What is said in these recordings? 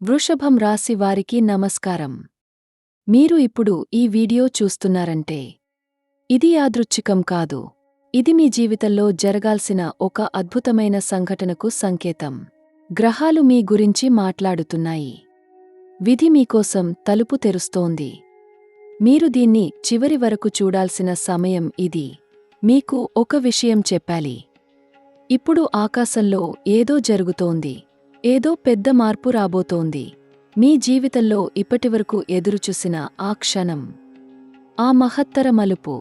వృషభం రాశి వారికి నమస్కారం. మీరు ఇప్పుడు ఈ వీడియో చూస్తున్నారంటే ఇది యాదృచ్ఛికం కాదు. ఇది మీ జీవితంలో జరగాల్సిన ఒక అద్భుతమైన సంఘటనకు సంకేతం. గ్రహాలు మీ గురించి మాట్లాడుతున్నాయి. విధి మీకోసం తలుపు తెరుస్తోంది. మీరు దీన్ని చివరి వరకు చూడాల్సిన సమయం ఇది. మీకు ఒక విషయం చెప్పాలి. ఇప్పుడు ఆకాశంలో ఏదో జరుగుతోంది. ఏదో పెద్ద మార్పు రాబోతోంది. మీ జీవితంలో ఇప్పటివరకు ఎదురుచూసిన ఆ క్షణం, ఆ మహత్తర మలుపు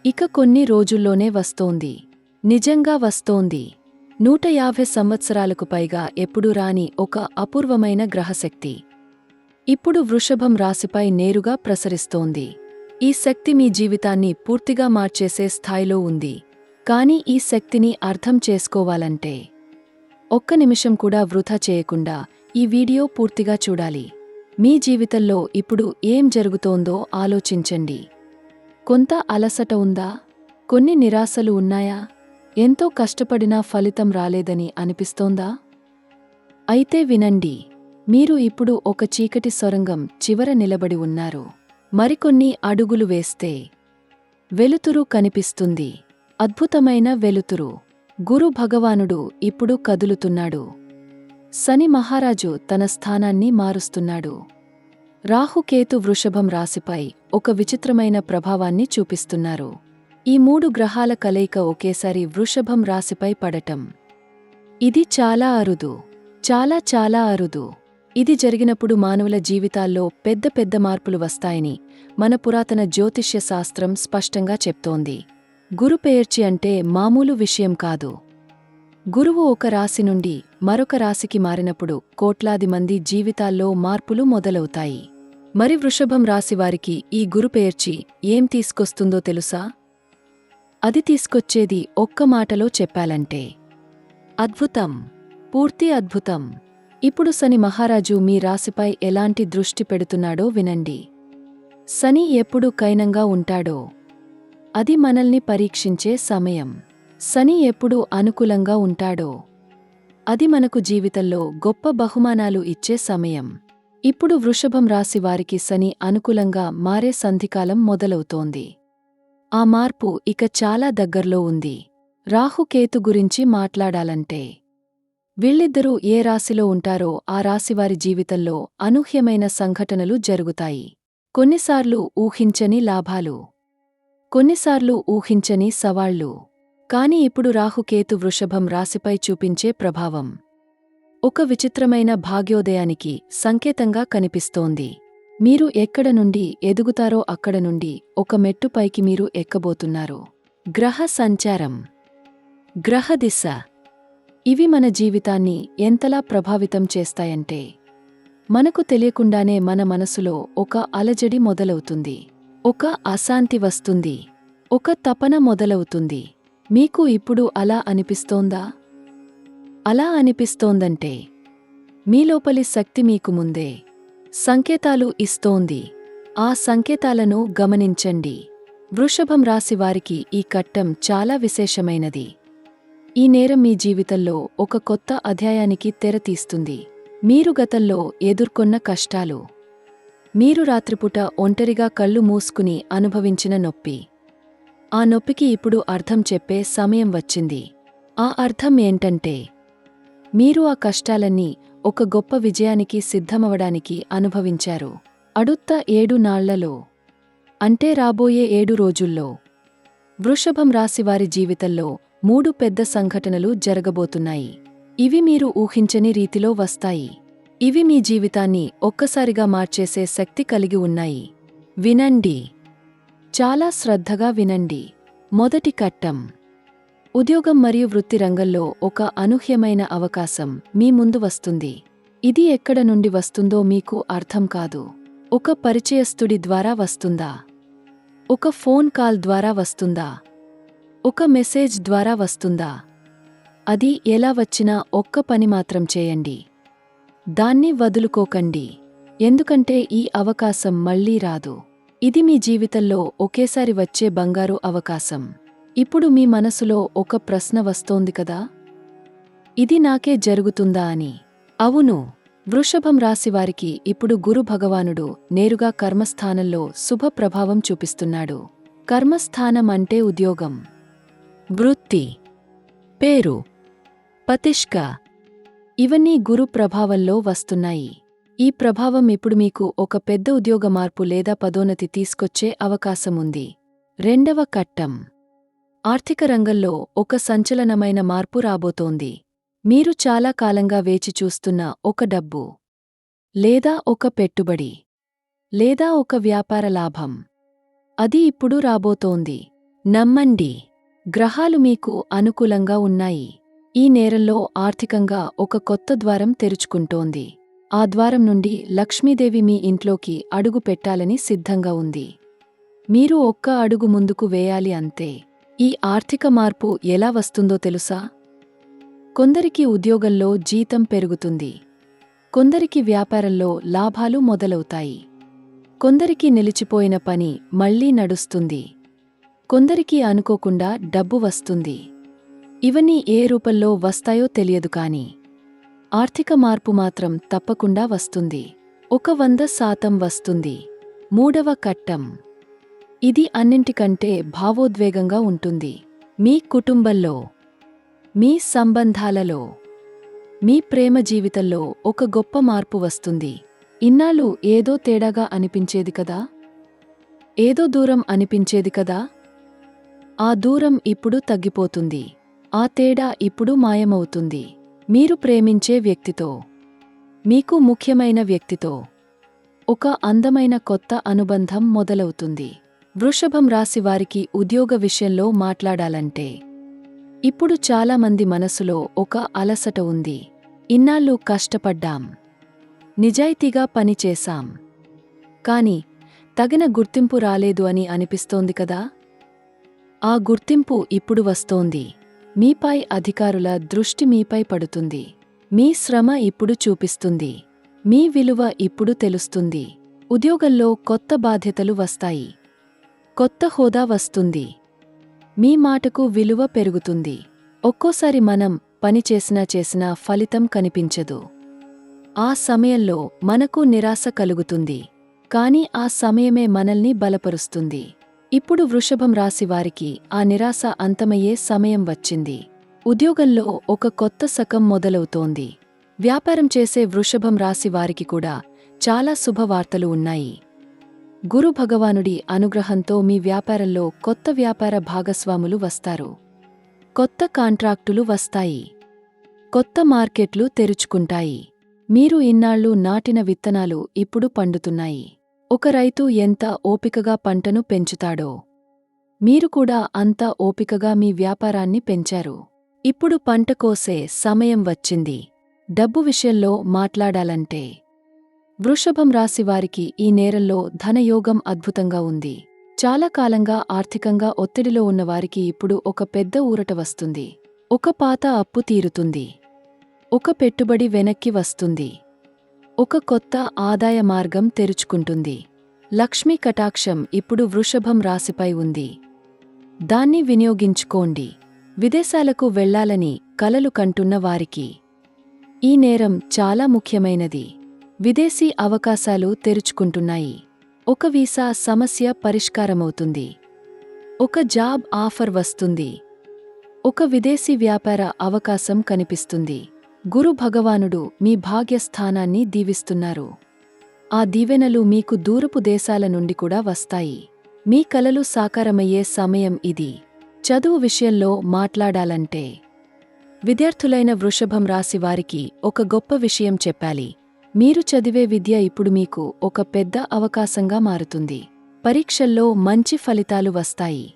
ఇక కొన్ని రోజుల్లోనే వస్తోంది. నిజంగా వస్తోంది. 150 సంవత్సరాలకు పైగా ఎప్పుడూ రాని ఒక అపూర్వమైన గ్రహశక్తి ఇప్పుడు వృషభం రాశిపై నేరుగా ప్రసరిస్తోంది. ఈ శక్తి మీ జీవితాన్ని పూర్తిగా మార్చేసే స్థాయిలో ఉంది. కానీ ఈ శక్తిని అర్థం చేసుకోవాలంటే ఒక్క నిమిషం కూడా వృధా చేయకుండా ఈ వీడియో పూర్తిగా చూడాలి. మీ జీవితంలో ఇప్పుడు ఏం జరుగుతోందో ఆలోచించండి. కొంత అలసట ఉందా? కొన్ని నిరాశలు ఉన్నాయా? ఎంతో కష్టపడినా ఫలితం రాలేదని అనిపిస్తోందా? అయితే వినండి. మీరు ఇప్పుడు ఒక చీకటి సొరంగం చివర నిలబడి ఉన్నారు. మరికొన్ని అడుగులు వేస్తే వెలుతురు కనిపిస్తుంది. అద్భుతమైన వెలుతురు. గురు భగవానుడు ఇప్పుడు కదులుతున్నాడు. శని మహారాజు తన స్థానాన్ని మారుస్తున్నాడు. రాహుకేతు వృషభం రాశిపై ఒక విచిత్రమైన ప్రభావాన్ని చూపిస్తున్నారు. ఈ 3 గ్రహాల కలయిక ఒకేసారి వృషభం రాశిపై పడటం ఇది చాలా అరుదు. చాలా అరుదు. ఇది జరిగినప్పుడు మానవుల జీవితాల్లో పెద్ద పెద్ద మార్పులు వస్తాయని మన పురాతన జ్యోతిష్య శాస్త్రం స్పష్టంగా చెప్తోంది. గురుపెయర్చి అంటే మామూలు విషయం కాదు. గురువు ఒక రాశి నుండి మరొక రాశికి మారినప్పుడు కోట్లాది మంది జీవితాల్లో మార్పులు మొదలవుతాయి. మరి వృషభం రాశివారికి ఈ గురుపెయర్చి ఏం తీసుకొస్తుందో తెలుసా? అది తీసుకొచ్చేది ఒక్క మాటలో చెప్పాలంటే అద్భుతం. పూర్తి అద్భుతం. ఇప్పుడు శని మహారాజు మీ రాశిపై ఎలాంటి దృష్టి పెడుతున్నాడో వినండి. శని ఎప్పుడు కైనంగా ఉంటాడో అది మనల్ని పరీక్షించే సమయం. శని ఎప్పుడు అనుకూలంగా ఉంటాడో అది మనకు జీవితంలో గొప్ప బహుమానాలు ఇచ్చే సమయం. ఇప్పుడు వృషభం రాశి వారికి శని అనుకూలంగా మారే సంధికాలం మొదలవుతోంది. ఆ మార్పు ఇక చాలా దగ్గర్లో ఉంది. రాహుకేతు గురించి మాట్లాడాలంటే వీళ్ళిద్దరూ ఏ రాశిలో ఉంటారో ఆ రాశివారి జీవితంలో అనూహ్యమైన సంఘటనలు జరుగుతాయి. కొన్నిసార్లు ఊహించని లాభాలు, కొన్నిసార్లు ఊహించని సవాళ్లు. కాని ఇప్పుడు రాహుకేతు వృషభం రాశిపై చూపించే ప్రభావం ఒక విచిత్రమైన భాగ్యోదయానికి సంకేతంగా కనిపిస్తోంది. మీరు ఎక్కడ నుండి ఎదుగుతారో అక్కడ నుండి ఒక మెట్టు పైకి మీరు ఎక్కబోతున్నారు. గ్రహ సంచారం, గ్రహ దిశ ఇవి మన జీవితాన్ని ఎంతలా ప్రభావితం చేస్తాయంటే మనకు తెలియకుండానే మన మనసులో ఒక అలజడి మొదలవుతుంది. ఒక అశాంతి వస్తుంది. ఒక తపన మొదలవుతుంది. మీకు ఇప్పుడు అలా అనిపిస్తోందా? అలా అనిపిస్తోందంటే మీలోపలి శక్తి మీకు ముందే సంకేతాలు ఇస్తోంది. ఆ సంకేతాలను గమనించండి. వృషభం రాశి వారికి ఈ ఘట్టం చాలా విశేషమైనది. ఈ నేరం మీ జీవితంలో ఒక కొత్త అధ్యాయానికి తెర తీస్తుంది. మీరు గతంలో ఎదుర్కొన్న కష్టాలు, మీరు రాత్రిపూట ఒంటరిగా కళ్ళు మూసుకుని అనుభవించిన నొప్పి, ఆ నొప్పికి ఇప్పుడు అర్థం చెప్పే సమయం వచ్చింది. ఆ అర్థం ఏంటంటే మీరు ఆ కష్టాలన్నీ ఒక గొప్ప విజయానికి సిద్ధమవడానికి అనుభవించారు. అడుత్త 7 నాళ్లలో అంటే రాబోయే 7 రోజుల్లో వృషభం రాశివారి జీవితంలో 3 పెద్ద సంఘటనలు జరగబోతున్నాయి. ఇవి మీరు ఊహించని రీతిలో వస్తాయి. ఇవి మీ జీవితాన్ని ఒక్కసారిగా మార్చేసే శక్తి కలిగి ఉన్నాయి. వినండి. చాలా శ్రద్ధగా వినండి. మొదటి ఘట్టం. ఉద్యోగం మరియు వృత్తి రంగంలో ఒక అనూహ్యమైన అవకాశం మీ ముందు వస్తుంది. ఇది ఎక్కడ నుండి వస్తుందో మీకు అర్థం కాదు. ఒక పరిచయస్తుడి ద్వారా వస్తుందా? ఒక ఫోన్ కాల్ ద్వారా వస్తుందా? ఒక మెసేజ్ ద్వారా వస్తుందా? అది ఎలా వచ్చినా ఒక్క పని మాత్రం చేయండి. దాన్ని వదులుకోకండి. ఎందుకంటే ఈ అవకాశం మళ్లీ రాదు. ఇది మీ జీవితంలో ఒకేసారి వచ్చే బంగారు అవకాశం. ఇప్పుడు మీ మనసులో ఒక ప్రశ్న వస్తోంది కదా, ఇది నాకే జరుగుతుందా అని. అవును, వృషభం రాశివారికి ఇప్పుడు గురు భగవానుడు నేరుగా కర్మస్థానంలో శుభ ప్రభావం చూపిస్తున్నాడు. కర్మస్థానం అంటే ఉద్యోగం, వృత్తి, పేరు, ప్రతిష్ఠ ఇవన్నీ గురు ప్రభావంలో వస్తున్నాయి. ఈ ప్రభావం ఇప్పుడు మీకు ఒక పెద్ద ఉద్యోగ మార్పు లేదా పదోన్నతి తీసుకొచ్చే అవకాశముంది. రెండవ కట్టం, ఆర్థిక రంగంలో ఒక సంచలనమైన మార్పు రాబోతోంది. మీరు చాలా కాలంగా వేచి చూస్తున్న ఒక డబ్బు, లేదా ఒక పెట్టుబడి, లేదా ఒక వ్యాపార లాభం, అది ఇప్పుడు రాబోతోంది. నమ్మండి, గ్రహాలు మీకు అనుకూలంగా ఉన్నాయి. ఈ నేరంలో ఆర్థికంగా ఒక కొత్త ద్వారం తెరుచుకుంటోంది. ఆ ద్వారం నుండి లక్ష్మీదేవి మీ ఇంట్లోకి అడుగు పెట్టాలని సిద్ధంగా ఉంది. మీరు ఒక్క అడుగు ముందుకు వేయాలి అంతే. ఈ ఆర్థిక మార్పు ఎలా వస్తుందో తెలుసా? కొందరికి ఉద్యోగంలో జీతం పెరుగుతుంది, కొందరికి వ్యాపారంలో లాభాలు మొదలవుతాయి, కొందరికి నిలిచిపోయిన పని మళ్లీ నడుస్తుంది, కొందరికి అనుకోకుండా డబ్బు వస్తుంది. ఇవన్నీ ఏ రూపంలో వస్తాయో తెలియదు కానీ ఆర్థిక మార్పు మాత్రం తప్పకుండా వస్తుంది. 100% వస్తుంది. మూడవ కట్టం, ఇది అన్నింటికంటే భావోద్వేగంగా ఉంటుంది. మీ కుటుంబంలో, మీ సంబంధాలలో, మీ ప్రేమ జీవితంలో ఒక గొప్ప మార్పు వస్తుంది. ఇన్నాళ్ళు ఏదో తేడాగా అనిపించేది కదా, ఏదో దూరం అనిపించేది కదా, ఆ దూరం ఇప్పుడు తగ్గిపోతుంది. ఆ తేడా ఇప్పుడు మాయమవుతుంది. మీరు ప్రేమించే వ్యక్తితో, మీకు ముఖ్యమైన వ్యక్తితో ఒక అందమైన కొత్త అనుబంధం మొదలవుతుంది. వృషభం రాశివారికి ఉద్యోగ విషయంలో మాట్లాడాలంటే ఇప్పుడు చాలామంది మనసులో ఒక అలసట ఉంది. ఇన్నాళ్ళు కష్టపడ్డాం, నిజాయితీగా పనిచేశాం, కాని తగిన గుర్తింపు రాలేదు అని అనిపిస్తోంది కదా. ఆ గుర్తింపు ఇప్పుడు వస్తోంది. మీపై అధికారుల దృష్టి మీపై పడుతుంది. మీ శ్రమ ఇప్పుడు చూపిస్తుంది. మీ విలువ ఇప్పుడు తెలుస్తుంది. ఉద్యోగంలో కొత్త బాధ్యతలు వస్తాయి, కొత్త హోదా వస్తుంది, మీ మాటకు విలువ పెరుగుతుంది. ఒక్కోసారి మనం పని చేసినా ఫలితం కనిపించదు. ఆ సమయంలో మనకు నిరాశ కలుగుతుంది. కాని ఆ సమయమే మనల్ని బలపరుస్తుంది. ఇప్పుడు వృషభం రాశివారికి ఆ నిరాశ అంతమయ్యే సమయం వచ్చింది. ఉద్యోగంలో ఒక కొత్త శకం మొదలవుతోంది. వ్యాపారం చేసే వృషభం రాశివారికి కూడా చాలా శుభవార్తలు ఉన్నాయి. గురు భగవానుడి అనుగ్రహంతో మీ వ్యాపారంలో కొత్త వ్యాపార భాగస్వాములు వస్తారు. కొత్త కాంట్రాక్టులు వస్తాయి. కొత్త మార్కెట్లు తెరుచుకుంటాయి. మీరు ఇన్నాళ్ళు నాటిన విత్తనాలు ఇప్పుడు పండుతున్నాయి. ఒక రైతు ఎంత ఓపికగా పంటను పెంచుతాడో, మీరు కూడా అంత ఓపికగా మీ వ్యాపారాన్ని పెంచారు. ఇప్పుడు పంట కోసే సమయం వచ్చింది. డబ్బు విషయంలో మాట్లాడాలంటే వృషభం రాశివారికి ఈ నేరంలో ధనయోగం అద్భుతంగా ఉంది. చాలా కాలంగా ఆర్థికంగా ఒత్తిడిలో ఉన్నవారికి ఇప్పుడు ఒక పెద్ద ఊరట వస్తుంది. ఒక పాత అప్పు తీరుతుంది. ఒక పెట్టుబడి వెనక్కి వస్తుంది. ఒక కొత్త ఆదాయ మార్గం తెరుచుకుంటుంది. లక్ష్మీ కటాక్షం ఇప్పుడు వృషభం రాశిపై ఉంది. దాన్ని వినియోగించుకోండి. విదేశాలకు వెళ్లాలని కలలు కంటున్న వారికి ఈ నేరం చాలా ముఖ్యమైనది. విదేశీ అవకాశాలు తెరుచుకుంటున్నాయి. ఒక వీసా సమస్య పరిష్కారమవుతుంది. ఒక జాబ్ ఆఫర్ వస్తుంది. ఒక విదేశీ వ్యాపార అవకాశం కనిపిస్తుంది. గురు భగవానుడు మీ భాగ్యస్థానాన్ని దీవిస్తున్నారు. ఆ దీవెనలు మీకు దూరపు దేశాల నుండి కూడా వస్తాయి. మీ కలలు సాకారమయ్యే సమయం ఇది. చదువు విషయంలో మాట్లాడాలంటే విద్యార్థులైన వృషభం రాశివారికి ఒక గొప్ప విషయం చెప్పాలి. మీరు చదివే విద్య ఇప్పుడు మీకు ఒక పెద్ద అవకాశంగా మారుతుంది. పరీక్షల్లో మంచి ఫలితాలు వస్తాయి.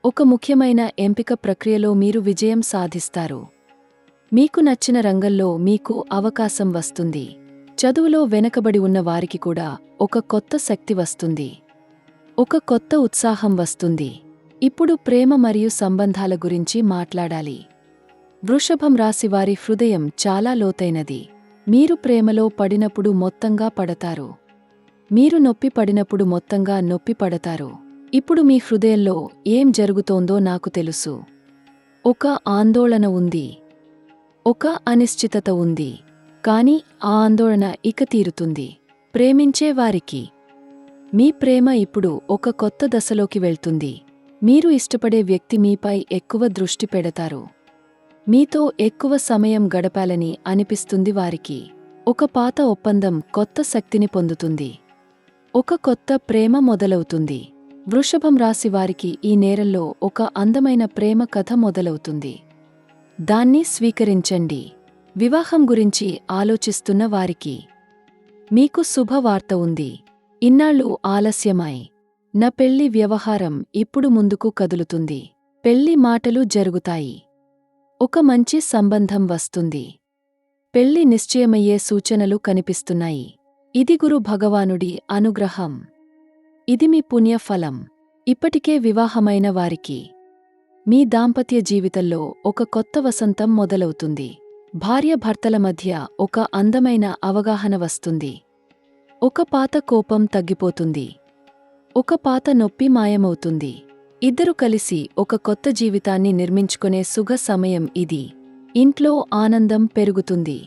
ఒక ముఖ్యమైన ఎంపిక ప్రక్రియలో మీరు విజయం సాధిస్తారు. మీకు నచ్చిన రంగంలో మీకు అవకాశం వస్తుంది. చదువులో వెనకబడి ఉన్న వారికి కూడా ఒక కొత్త శక్తి వస్తుంది. ఒక కొత్త ఉత్సాహం వస్తుంది. ఇప్పుడు ప్రేమ మరియు సంబంధాల గురించి మాట్లాడాలి. వృషభం రాశివారి హృదయం చాలా లోతైనది. మీరు ప్రేమలో పడినప్పుడు మొత్తంగా పడతారు. మీరు నొప్పి పడినప్పుడు మొత్తంగా నొప్పి పడతారు. ఇప్పుడు మీ హృదయంలో ఏం జరుగుతోందో నాకు తెలుసు. ఒక ఆందోళన ఉంది. ఒక అనిశ్చితత ఉంది. కాని ఆ ఆందోళన ఇక తీరుతుంది. ప్రేమించే వారికి మీ ప్రేమ ఇప్పుడు ఒక కొత్త దశలోకి వెళ్తుంది. మీరు ఇష్టపడే వ్యక్తి మీపై ఎక్కువ దృష్టి పెడతారు. మీతో ఎక్కువ సమయం గడపాలని అనిపిస్తుంది వారికి. ఒక పాత ఒప్పందం కొత్త శక్తిని పొందుతుంది. ఒక కొత్త ప్రేమ మొదలవుతుంది. వృషభం రాశి వారికి ఈ నేరంలో ఒక అందమైన ప్రేమ కథ మొదలవుతుంది. దాన్ని స్వీకరించండి. వివాహం గురించి ఆలోచిస్తున్న వారికి మీకు శుభవార్త ఉంది. ఇన్నాళ్ళు ఆలస్యమై నా పెళ్లి వ్యవహారం ఇప్పుడు ముందుకు కదులుతుంది. పెళ్లి మాటలు జరుగుతాయి. ఒక మంచి సంబంధం వస్తుంది. పెళ్లి నిశ్చయమయ్యే సూచనలు కనిపిస్తున్నాయి. ఇది గురు భగవానుడి అనుగ్రహం. ఇది మీ పుణ్యఫలం. ఇప్పటికే వివాహమైన వారికి మీ దాంపత్య జీవితంలో ఒక కొత్త వసంతం మొదలవుతుంది. భార్యాభర్తల మధ్య ఒక అందమైన అవగాహన వస్తుంది. ఒక పాత కోపం తగ్గిపోతుంది. ఒక పాత నొప్పి మాయమవుతుంది. ఇద్దరు కలిసి ఒక కొత్త జీవితాన్ని నిర్మించుకునే శుభ సమయం ఇది. ఇంట్లో ఆనందం పెరుగుతుంది.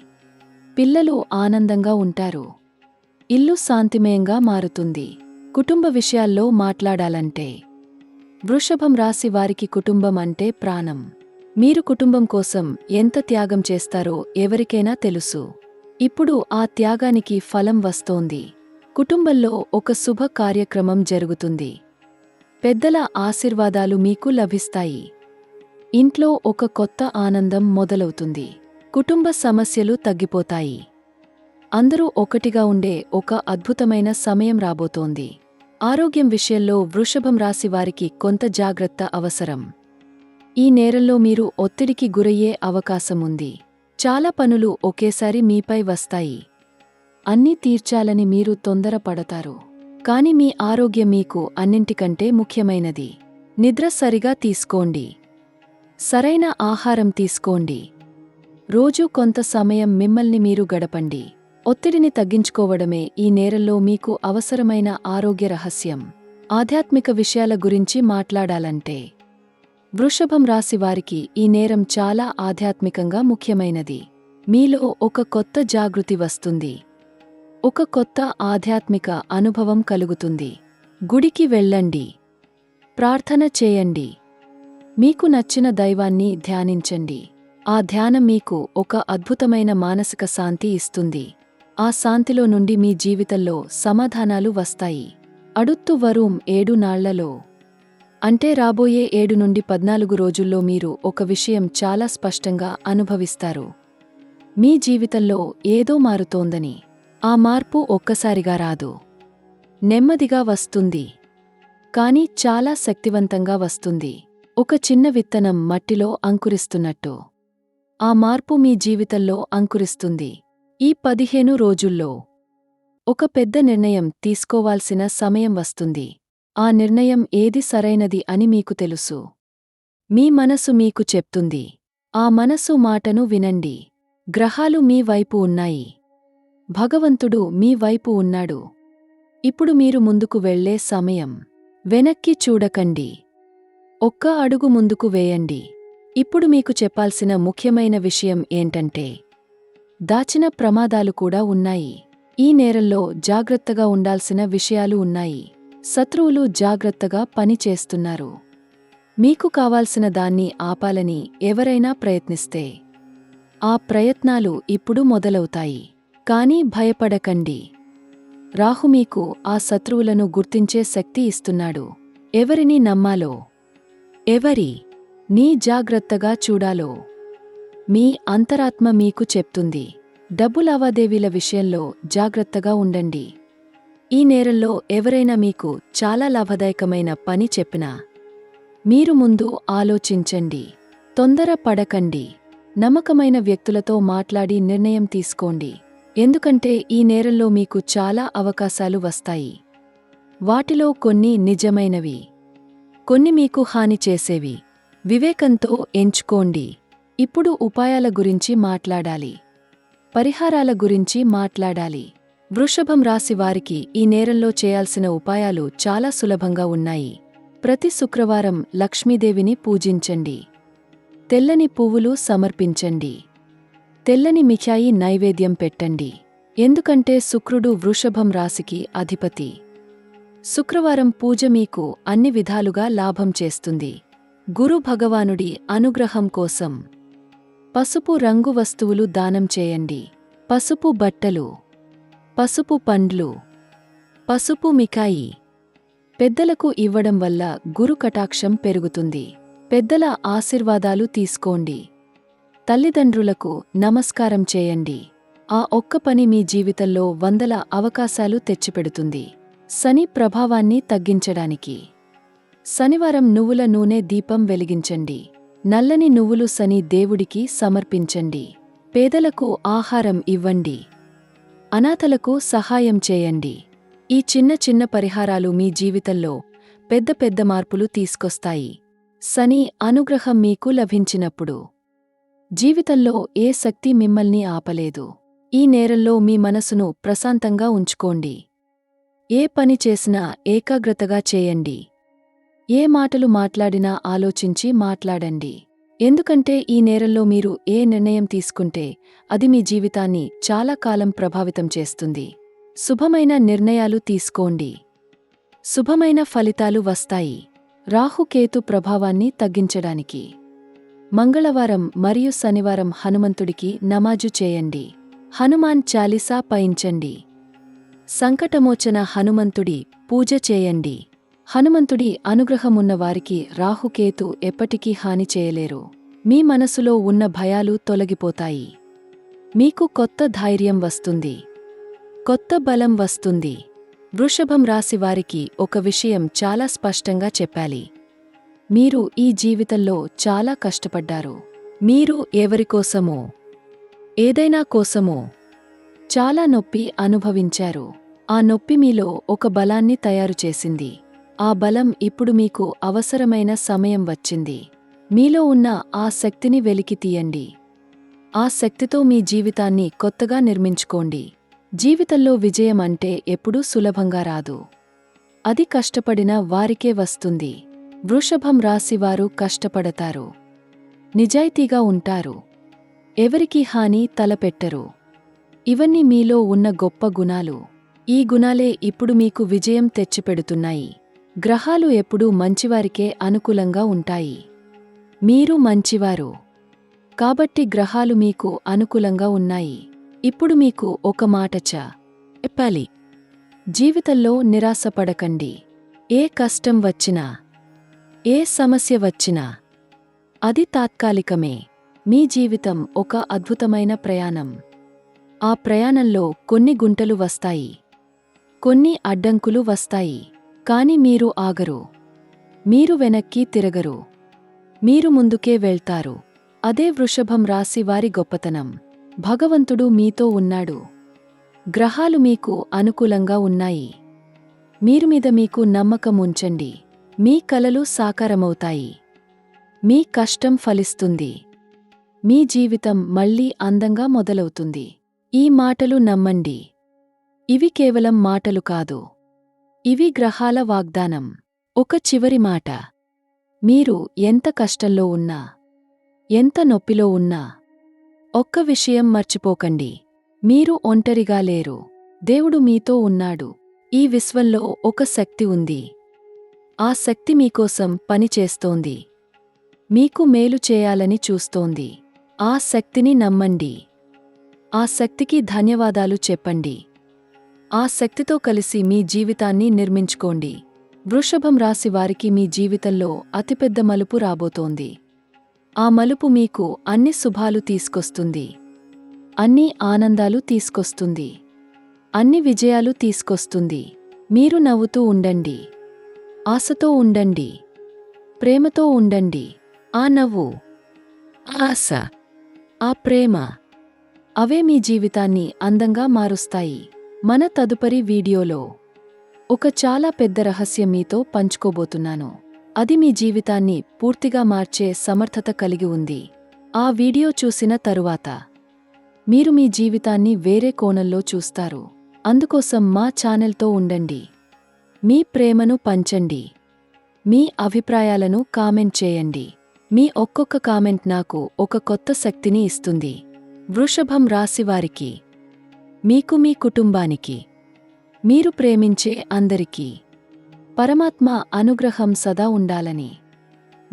పిల్లలు ఆనందంగా ఉంటారు. ఇల్లు శాంతిమయంగా మారుతుంది. కుటుంబ విషయాల్లో మాట్లాడాలంటే వృషభం రాశి వారికి కుటుంబం అంటే ప్రాణం. మీరు కుటుంబం కోసం ఎంత త్యాగం చేస్తారో ఎవరికైనా తెలుసు. ఇప్పుడు ఆ త్యాగానికి ఫలం వస్తోంది. కుటుంబంలో ఒక శుభ కార్యక్రమం జరుగుతుంది. పెద్దల ఆశీర్వాదాలు మీకు లభిస్తాయి. ఇంట్లో ఒక కొత్త ఆనందం మొదలవుతుంది. కుటుంబ సమస్యలు తగ్గిపోతాయి. అందరూ ఒకటిగా ఉండే ఒక అద్భుతమైన సమయం రాబోతోంది. ఆరోగ్యం విషయంలో వృషభం రాశి వారికి కొంత జాగ్రత్త అవసరం. ఈ నేరంలో మీరు ఒత్తిడికి గురయ్యే అవకాశముంది. చాలా పనులు ఒకేసారి మీపై వస్తాయి. అన్నీ తీర్చాలని మీరు తొందరపడతారు. కాని మీ ఆరోగ్యం మీకు అన్నింటికంటే ముఖ్యమైనది. నిద్ర సరిగా తీసుకోండి. సరైన ఆహారం తీసుకోండి. రోజూ కొంత సమయం మిమ్మల్ని మీరు గడపండి. ఒత్తిడిని తగ్గించుకోవడమే ఈ నేరంలో మీకు అవసరమైన ఆరోగ్య రహస్యం. ఆధ్యాత్మిక విషయాల గురించి మాట్లాడాలంటే వృషభం రాశి వారికి ఈ నేరం చాలా ఆధ్యాత్మికంగా ముఖ్యమైనది. మీలో ఒక కొత్త జాగృతి వస్తుంది. ఒక కొత్త ఆధ్యాత్మిక అనుభవం కలుగుతుంది. గుడికి వెళ్ళండి. ప్రార్థన చేయండి. మీకు నచ్చిన దైవాన్ని ధ్యానించండి. ఆ ధ్యానం మీకు ఒక అద్భుతమైన మానసిక శాంతి ఇస్తుంది. ఆ శాంతిలో నుండి మీ జీవితంలో సమాధానాలు వస్తాయి. అడుత్తు వరూం 7 నాళ్లలో అంటే రాబోయే 7 నుండి 14 రోజుల్లో మీరు ఒక విషయం చాలా స్పష్టంగా అనుభవిస్తారు. మీ జీవితంలో ఏదో మారుతోందని. ఆ మార్పు ఒక్కసారిగా రాదు. నెమ్మదిగా వస్తుంది. కానీ చాలా శక్తివంతంగా వస్తుంది. ఒక చిన్న విత్తనం మట్టిలో అంకురిస్తున్నట్టు. ఆ మార్పు మీ జీవితంలో అంకురిస్తుంది. ఈ 15 రోజుల్లో ఒక పెద్ద నిర్ణయం తీసుకోవాల్సిన సమయం వస్తుంది. ఆ నిర్ణయం ఏది సరైనది అని మీకు తెలుసు. మీ మనసు మీకు చెప్తుంది. ఆ మనసు మాటను వినండి. గ్రహాలు మీ వైపు ఉన్నాయి. భగవంతుడు మీ వైపు ఉన్నాడు. ఇప్పుడు మీరు ముందుకు వెళ్ళే సమయం. వెనక్కి చూడకండి. ఒక్క అడుగు ముందుకు వేయండి. ఇప్పుడు మీకు చెప్పాల్సిన ముఖ్యమైన విషయం ఏంటంటే దాచిన ప్రమాదాలు కూడా ఉన్నాయి. ఈ నేరంలో జాగ్రత్తగా ఉండాల్సిన విషయాలు ఉన్నాయి. శత్రువులు జాగ్రత్తగా పని చేస్తున్నారు. మీకు కావాల్సిన దాన్ని ఆపాలని ఎవరైనా ప్రయత్నిస్తే ఆ ప్రయత్నాలు ఇప్పుడు మొదలవుతాయి. కానీ భయపడకండి. రాహు మీకు ఆ శత్రువులను గుర్తించే శక్తి ఇస్తున్నాడు. ఎవరిని నమ్మాలో, నీ జాగ్రత్తగా చూడాలో మీ అంతరాత్మ మీకు చెప్తుంది. డబ్బు లావాదేవీల విషయంలో జాగ్రత్తగా ఉండండి. ఈ నేరంలో ఎవరైనా మీకు చాలా లాభదాయకమైన పని చెప్పినా మీరు ముందు ఆలోచించండి. తొందర పడకండి. నమ్మకమైన వ్యక్తులతో మాట్లాడి నిర్ణయం తీసుకోండి. ఎందుకంటే ఈ నేరంలో మీకు చాలా అవకాశాలు వస్తాయి. వాటిలో కొన్ని నిజమైనవి, కొన్ని మీకు హాని చేసేవి. వివేకంతో ఎంచుకోండి. ఇప్పుడు ఉపాయాల గురించి మాట్లాడాలి. పరిహారాల గురించి మాట్లాడాలి. వృషభం రాశి వారికి ఈ నేరంలో చేయాల్సిన ఉపాయాలు చాలా సులభంగా ఉన్నాయి. ప్రతి శుక్రవారం లక్ష్మీదేవిని పూజించండి. తెల్లని పువ్వులు సమర్పించండి. తెల్లని మిఠాయి నైవేద్యం పెట్టండి. ఎందుకంటే శుక్రుడు వృషభం రాశికి అధిపతి. శుక్రవారం పూజ మీకు అన్ని విధాలుగా లాభం చేస్తుంది. గురు భగవానుడి అనుగ్రహం కోసం పసుపు రంగు వస్తువులు దానం చేయండి. పసుపు బట్టలు, పసుపు పండ్లు, పసుపు మిఠాయి పెద్దలకు ఇవ్వడం వల్ల గురు కటాక్షం పెరుగుతుంది. పెద్దల ఆశీర్వాదాలు తీసుకోండి. తల్లిదండ్రులకు నమస్కారం చేయండి. ఆ ఒక్క పని మీ జీవితంలో వందల అవకాశాలు తెచ్చిపెడుతుంది. శని ప్రభావాన్ని తగ్గించడానికి శనివారం నువ్వుల నూనె దీపం వెలిగించండి. నల్లని నువ్వులు శని దేవుడికి సమర్పించండి. పేదలకు ఆహారం ఇవ్వండి. అనాథలకు సహాయం చేయండి. ఈ చిన్న చిన్న పరిహారాలు మీ జీవితంలో పెద్ద పెద్ద మార్పులు తీసుకొస్తాయి. శని అనుగ్రహం మీకు లభించినప్పుడు జీవితంలో ఏ శక్తి మిమ్మల్ని ఆపలేదు. ఈ నేరంలో మీ మనసును ప్రశాంతంగా ఉంచుకోండి. ఏ పని చేసినా ఏకాగ్రతగా చేయండి. ఏ మాటలు మాట్లాడినా ఆలోచించి మాట్లాడండి. ఎందుకంటే ఈ నేరంలో మీరు ఏ నిర్ణయం తీసుకుంటే అది మీ జీవితాన్ని చాలా కాలం ప్రభావితం చేస్తుంది. శుభమైన నిర్ణయాలు తీసుకోండి. శుభమైన ఫలితాలు వస్తాయి. రాహుకేతు ప్రభావాన్ని తగ్గించడానికి మంగళవారం మరియు శనివారం హనుమంతుడికి నమాజు చేయండి. హనుమాన్ చాలీసా పయించండి. సంకటమోచన హనుమంతుడి పూజ చేయండి. హనుమంతుడి అనుగ్రహమున్న వారికి రాహుకేతు ఎప్పటికీ హాని చేయలేరు. మీ మనసులో ఉన్న భయాలు తొలగిపోతాయి. మీకు కొత్త ధైర్యం వస్తుంది. కొత్త బలం వస్తుంది. వృషభం రాశివారికి ఒక విషయం చాలా స్పష్టంగా చెప్పాలి. మీరు ఈ జీవితంలో చాలా కష్టపడ్డారు. మీరు ఎవరికోసమో ఏదైనా కోసమో చాలా నొప్పి అనుభవించారు. ఆ నొప్పి మీలో ఒక బలాన్ని తయారు చేసింది. ఆ బలం ఇప్పుడు మీకు అవసరమైన సమయం వచ్చింది. మీలో ఉన్న ఆ శక్తిని వెలికి తీయండి. ఆ శక్తితో మీ జీవితాన్ని కొత్తగా నిర్మించుకోండి. జీవితంలో విజయం అంటే ఎప్పుడూ సులభంగా రాదు. అది కష్టపడిన వారికే వస్తుంది. వృషభం రాశివారు కష్టపడతారు. నిజాయితీగా ఉంటారు. ఎవరికీ హాని తలపెట్టరు. ఇవన్నీ మీలో ఉన్న గొప్ప గుణాలు. ఈ గుణాలే ఇప్పుడు మీకు విజయం తెచ్చిపెడుతున్నాయి. గ్రహాలు ఎప్పుడూ మంచివారికే అనుకూలంగా ఉంటాయి. మీరు మంచివారు కాబట్టి గ్రహాలు మీకు అనుకూలంగా ఉన్నాయి. ఇప్పుడు మీకు ఒక మాట చెప్పాలి. జీవితంలో నిరాశపడకండి. ఏ కష్టం వచ్చినా, ఏ సమస్య వచ్చినా అది తాత్కాలికమే. మీ జీవితం ఒక అద్భుతమైన ప్రయాణం. ఆ ప్రయాణంలో కొన్ని గుంటలు వస్తాయి, కొన్ని అడ్డంకులు వస్తాయి. కాని మీరు ఆగరు. మీరు వెనక్కి తిరగరు. మీరు ముందుకే వెళ్తారు. అదే వృషభం రాశి వారి గొప్పతనం. భగవంతుడు మీతో ఉన్నాడు. గ్రహాలు మీకు అనుకూలంగా ఉన్నాయి. మీరు మీద మీకు నమ్మకం ఉంచండి. మీ కలలు సాకారమవుతాయి. మీ కష్టం ఫలిస్తుంది. మీ జీవితం మళ్ళీ అందంగా మొదలవుతుంది. ఈ మాటలు నమ్మండి. ఇవి కేవలం మాటలు కాదు. ఇవి గ్రహాల వాగ్దానం. ఒక చివరి మాట. మీరు ఎంత కష్టంలో ఉన్నా, ఎంత నొప్పిలో ఉన్నా ఒక్క విషయం మర్చిపోకండి. మీరు ఒంటరిగా లేరు. దేవుడు మీతో ఉన్నాడు. ఈ విశ్వంలో ఒక శక్తి ఉంది. ఆ శక్తి మీకోసం పనిచేస్తోంది. మీకు మేలు చేయాలని చూస్తోంది. ఆ శక్తిని నమ్మండి. ఆ శక్తికి ధన్యవాదాలు చెప్పండి. ఆ శక్తితో కలిసి మీ జీవితాన్ని నిర్మించుకోండి. వృషభం రాశి వారికి మీ జీవితంలో అతిపెద్ద మలుపు రాబోతోంది. ఆ మలుపు మీకు అన్ని శుభాలు తీసుకొస్తుంది. అన్ని ఆనందాలు తీసుకొస్తుంది. అన్ని విజయాలు తీసుకొస్తుంది. మీరు నవ్వుతూ ఉండండి. ఆశతో ఉండండి. ప్రేమతో ఉండండి. ఆ నవ్వు, ఆశ, ఆ ప్రేమ అవే మీ జీవితాన్ని అందంగా మారుస్తాయి. మన తదుపరి వీడియోలో ఒక చాలా పెద్ద రహస్యం మీతో పంచుకోబోతున్నాను. అది మీ జీవితాన్ని పూర్తిగా మార్చే సమర్థత కలిగి ఉంది. ఆ వీడియో చూసిన తరువాత మీరు మీ జీవితాన్ని వేరే కోణంలో చూస్తారు. అందుకోసం మా ఛానల్తో ఉండండి. మీ ప్రేమను పంచండి. మీ అభిప్రాయాలను కామెంట్ చేయండి. మీ ఒక్కొక్క కామెంట్ నాకు ఒక కొత్త శక్తిని ఇస్తుంది. వృషభం రాశివారికి మీకు మీ కుటుంబానికి మీరు ప్రేమించే అందరికీ పరమాత్మ అనుగ్రహం సదా ఉండాలని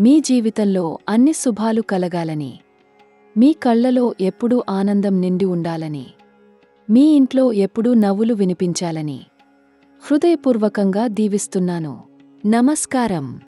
మీ జీవితంలో అన్ని శుభాలు కలగాలని మీ కళ్లలో ఎప్పుడూ ఆనందం నిండి ఉండాలని మీ ఇంట్లో ఎప్పుడూ నవ్వులు వినిపించాలని హృదయపూర్వకంగా దీవిస్తున్నాను. నమస్కారం.